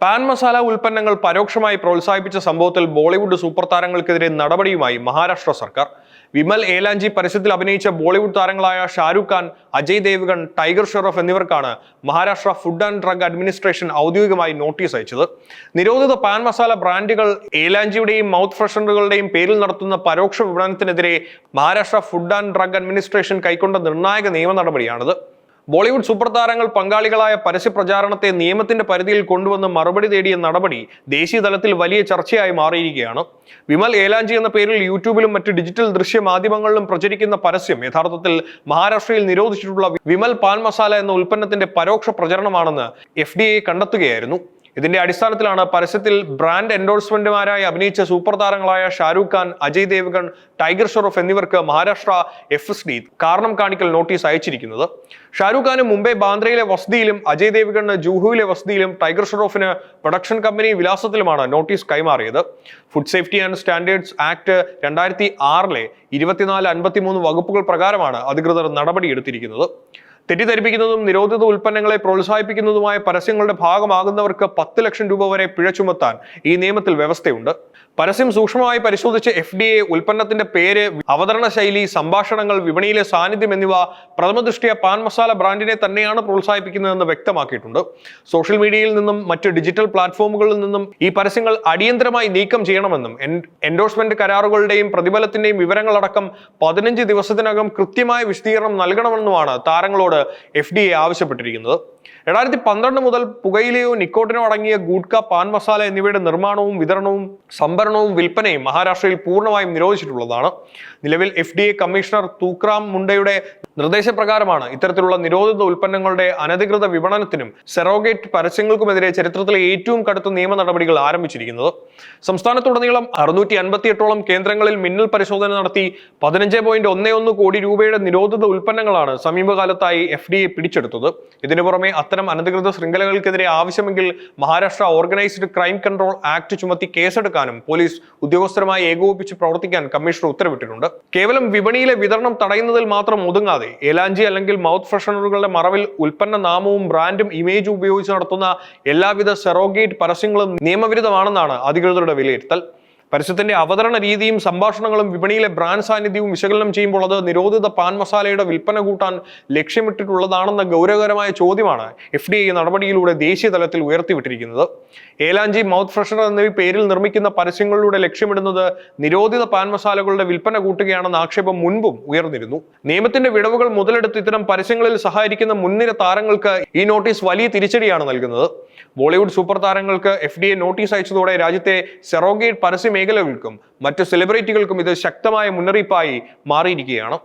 Pan masala ഉൽപ്പന്നങ്ങൾ പരോക്ഷമായി പ്രോത്സാഹിപ്പിച്ച സംഭവത്തിൽ ബോളിവുഡ് സൂപ്പർ താരങ്ങൾക്കെതിരെ നടപടിയുമായി മഹാരാഷ്ട്ര സർക്കാർ. വിമൽ ഏലാഞ്ചി പരസ്യത്തിൽ അഭിനയിച്ച ബോളിവുഡ് താരങ്ങളായ ഷാരൂഖ് ഖാൻ, അജയ് ദേവ്ഗൺ, ടൈഗർ ഷെറോഫ് എന്നിവർക്കാണ് Maharashtra food and drug administration ഔദ്യോഗികമായി നോട്ടീസ് അയച്ചത്. നിരോധിത പാൻ മസാല ബ്രാൻഡുകൾ ഏലാഞ്ചിയുടെയും മൗത്ത് ഫ്രഷനറുകളുടെയും പേരിൽ നടത്തുന്ന പരോക്ഷ വിപണനത്തിനെതിരെ Maharashtra food and drug administration കൈക്കൊണ്ട നിർണായക നിയമ നടപടിയാണിത്. ബോളിവുഡ് സൂപ്പർ താരങ്ങൾ പങ്കാളികളായ പരസ്യ പ്രചാരണത്തെ നിയമത്തിന്റെ പരിധിയിൽ കൊണ്ടുവന്ന് മറുപടി തേടിയ നടപടി ദേശീയ തലത്തിൽ വലിയ ചർച്ചയായി മാറിയിരിക്കുകയാണ്. വിമൽ ഏലാഞ്ചി എന്ന പേരിൽ യൂട്യൂബിലും മറ്റ് ഡിജിറ്റൽ ദൃശ്യ മാധ്യമങ്ങളിലും പ്രചരിക്കുന്ന പരസ്യം യഥാർത്ഥത്തിൽ മഹാരാഷ്ട്രയിൽ നിരോധിച്ചിട്ടുള്ള വിമൽ പാൻ മസാല എന്ന ഉൽപ്പന്നത്തിന്റെ പരോക്ഷ പ്രചരണമാണെന്ന് FDA കണ്ടെത്തുകയായിരുന്നു. ഇതിന്റെ അടിസ്ഥാനത്തിലാണ് പരസ്യത്തിൽ ബ്രാൻഡ് എൻഡോഴ്സ്മെന്റുമാരായി അഭിനയിച്ച സൂപ്പർ താരങ്ങളായ ഷാരൂഖ് ഖാൻ, അജയ് ദേവ്ഗൺ, ടൈഗർ ഷെറോഫ് എന്നിവർക്ക് മഹാരാഷ്ട്ര FSD കാരണം കാണിക്കൽ നോട്ടീസ് അയച്ചിരിക്കുന്നത്. ഷാരൂഖ് ഖാന് മുംബൈ ബാന്ദ്രയിലെ വസതിയിലും അജയ് ദേവ്ഗണിന് ജൂഹുവിലെ വസതിയിലും ടൈഗർ ഷെറോഫിന് പ്രൊഡക്ഷൻ കമ്പനി വിലാസത്തിലുമാണ് നോട്ടീസ് കൈമാറിയത്. Food safety and standards act 2006 2453 വകുപ്പുകൾ പ്രകാരമാണ് അധികൃതർ നടപടിയെടുത്തിരിക്കുന്നത്. തെറ്റിദ്ധരിപ്പിക്കുന്നതും നിരോധിത ഉൽപ്പന്നങ്ങളെ പ്രോത്സാഹിപ്പിക്കുന്നതുമായ പരസ്യങ്ങളുടെ ഭാഗമാകുന്നവർക്ക് 10 ലക്ഷം രൂപ വരെ പിഴ ചുമത്താൻ ഈ നിയമത്തിൽ വ്യവസ്ഥയുണ്ട്. പരസ്യം സൂക്ഷ്മമായി പരിശോധിച്ച് FDA ഉൽപ്പന്നത്തിന്റെ പേര്, അവതരണ ശൈലി, സംഭാഷണങ്ങൾ, വിപണിയിലെ സാന്നിധ്യം എന്നിവ പ്രഥമദൃഷ്ട്യാ പാൻ മസാല ബ്രാൻഡിനെ തന്നെയാണ് പ്രോത്സാഹിപ്പിക്കുന്നതെന്ന് വ്യക്തമാക്കിയിട്ടുണ്ട്. സോഷ്യൽ മീഡിയയിൽ നിന്നും മറ്റ് ഡിജിറ്റൽ പ്ലാറ്റ്ഫോമുകളിൽ നിന്നും ഈ പരസ്യങ്ങൾ അടിയന്തരമായി നീക്കം ചെയ്യണമെന്നും എൻഡോഴ്സ്മെന്റ് കരാറുകളുടെയും പ്രതിഫലത്തിന്റെയും വിവരങ്ങളടക്കം 15 ദിവസത്തിനകം കൃത്യമായ വിശദീകരണം നൽകണമെന്നുമാണ് താരങ്ങളോട് FDA ആവശ്യപ്പെട്ടിരിക്കുന്നത്. 2012 മുതൽ പുകയിലയോ നിക്കോട്ടിനോ അടങ്ങിയ ഗുഡ്ക, പാൻ മസാല എന്നിവയുടെ നിർമ്മാണവും വിതരണവും സംഭരണവും വിൽപ്പനയും മഹാരാഷ്ട്രയിൽ പൂർണ്ണമായും നിരോധിച്ചിട്ടുള്ളതാണ്. നിലവിൽ FDA കമ്മീഷണർ തൂക്രാം മുണ്ടയുടെ നിർദ്ദേശപ്രകാരമാണ് ഇത്തരത്തിലുള്ള നിരോധിത ഉൽപ്പന്നങ്ങളുടെ അനധികൃത വിപണനത്തിനും സെറോഗേറ്റ് പരസ്യങ്ങൾക്കുമെതിരെ ചരിത്രത്തിലെ ഏറ്റവും കടുത്ത നിയമ നടപടികൾ ആരംഭിച്ചിരിക്കുന്നത്. സംസ്ഥാനത്തുടനീളം 658ഓളം കേന്ദ്രങ്ങളിൽ മിന്നൽ പരിശോധന നടത്തി 15.11 കോടി രൂപയുടെ നിരോധിത ഉൽപ്പന്നങ്ങളാണ് സമീപകാലത്തായി FDA പിടിച്ചെടുത്തത്. ഇതിനു പുറമെ അത്തരം അനധികൃത ശൃംഖലകൾക്കെതിരെ ആവശ്യമെങ്കിൽ Maharashtra organised crime control act ചുമത്തി കേസെടുക്കാനും പോലീസ് ഉദ്യോഗസ്ഥരുമായി ഏകോപിപ്പിച്ച് പ്രവർത്തിക്കാൻ കമ്മീഷണർ ഉത്തരവിട്ടിട്ടുണ്ട്. കേവലം വിപണിയിലെ വിതരണം തടയുന്നതിൽ മാത്രം ഒതുങ്ങാതെ ഏലാഞ്ചി അല്ലെങ്കിൽ മൗത്ത് ഫ്രഷനറുകളുടെ മറവിൽ ഉൽപ്പന്ന നാമവും ബ്രാൻഡും ഇമേജും ഉപയോഗിച്ച് നടത്തുന്ന എല്ലാവിധ സെറോഗേറ്റ് പരസ്യങ്ങളും നിയമവിരുദ്ധമാണെന്നാണ് അധികൃതരുടെ വിലയിരുത്തൽ. പരസ്യത്തിന്റെ അവതരണ രീതിയും സംഭാഷണങ്ങളും വിപണിയിലെ ബ്രാൻഡ് സാന്നിധ്യവും വിശകലനം ചെയ്യുമ്പോൾ അത് നിരോധിത പാൻ മസാലയുടെ വിൽപ്പന കൂട്ടാൻ ലക്ഷ്യമിട്ടിട്ടുള്ളതാണെന്ന ഗൗരവകരമായ ചോദ്യമാണ് FDA നടപടിയിലൂടെ ദേശീയ തലത്തിൽ ഉയർത്തിവിട്ടിരിക്കുന്നത്. ഏലാഞ്ചി, മൗത്ത് ഫ്രഷനർ എന്നീ പേരിൽ നിർമ്മിക്കുന്ന പരസ്യങ്ങളിലൂടെ ലക്ഷ്യമിടുന്നത് നിരോധിത പാൻ മസാലകളുടെ വിൽപ്പന കൂട്ടുകയാണെന്ന ആക്ഷേപം മുൻപും ഉയർന്നിരുന്നു. നിയമത്തിന്റെ വിടവുകൾ മുതലെടുത്ത് ഇത്തരം പരസ്യങ്ങളിൽ സഹായിക്കുന്ന മുൻനിര താരങ്ങൾക്ക് ഈ നോട്ടീസ് വലിയ തിരിച്ചടിയാണ് നൽകുന്നത്. ബോളിവുഡ് സൂപ്പർ താരങ്ങൾക്ക് FDA നോട്ടീസ് അയച്ചതോടെ രാജ്യത്തെ സെറോഗേറ്റ് പരസ്യ മേഖലകൾക്കും മറ്റ് സെലിബ്രിറ്റികൾക്കും ഇത് ശക്തമായ മുന്നറിയിപ്പായി മാറിയിരിക്കുകയാണ്.